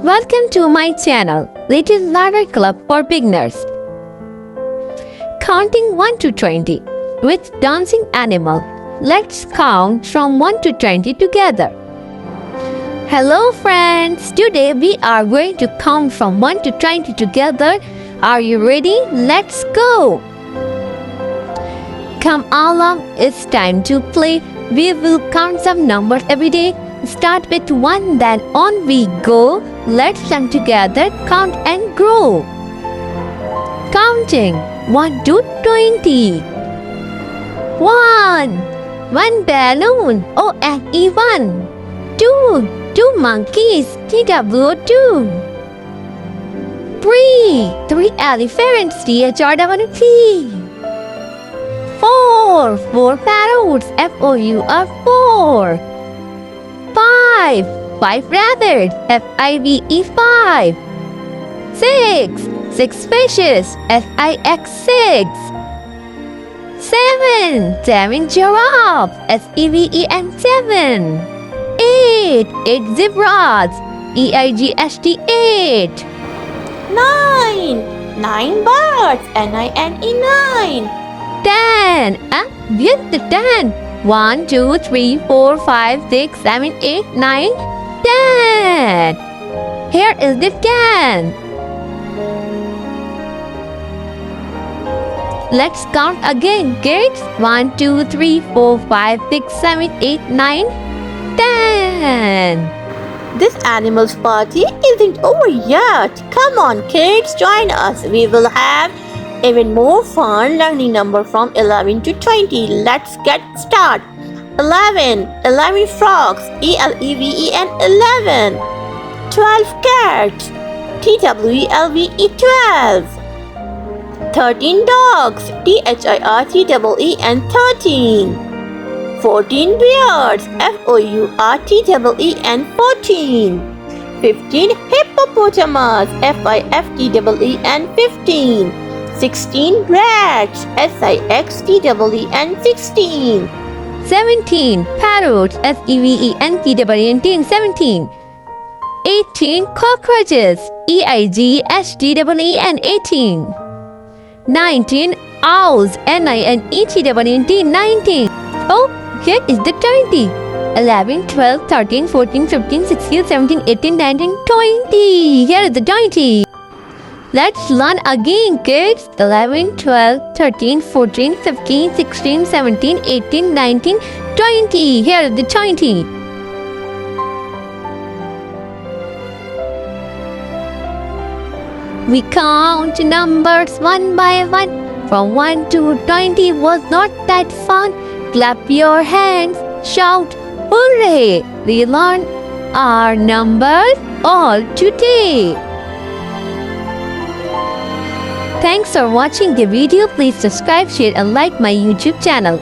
Welcome to my channel, Little Ladder Club for Beginners. Counting 1 to 20 with dancing animal. Let's count from 1 to 20 together. Hello friends, today we are going to count from 1 to 20 together. Are you ready? Let's go! Come along, it's time to play. We will count some numbers every day. Start with 1, then on we go. Let's learn together, count and grow. Counting 1 to 20. 1. One balloon, ONE1. 2 monkeys, TW2. 3 elephants, THRW3. 4 parrots, FOUR4. 5 rabbits, FIVE5. 6 fishes, FIX6. 7 giraffes, SEVEN7. 8 zebras, EIGHT8. 9 birds, NINE9. 10, where's the 10? 1, 2, 3, 4, 5, 6, 7, 8, 9, 10. Here is the 10. Let's count again, kids. 1, 2, 3, 4, 5, 6, 7, 8, 9, 10. This animals party isn't over yet. Come on kids, join us. We will have even more fun learning numbers from 11 to 20. Let's get started. 11 frogs, ELEVEN 11. 12 cats, TWELVE 12. 13 dogs, THIRTEEN 13. 14 bears, FOURTEEN 14. 15 hippopotamus, FIFTEEN 15. 16 rats, SIXTEEN 16. 17 parrots, SEVENTEEN 17. 18 cockroaches, EIGHTEEN 18. 19 owls, NINETEEN 19. Oh, here is the 20. 11, 12, 13, 14, 15, 16, 17, 18, 19, 20. Here is the 20. Let's learn again, kids. 11, 12, 13, 14, 15, 16, 17, 18, 19, 20. Here is the 20. We count numbers one by one. From 1 to 20 was not that fun. Clap your hands, shout, hooray! We learned our numbers all today. Thanks for watching the video. Please subscribe, share and like my YouTube channel.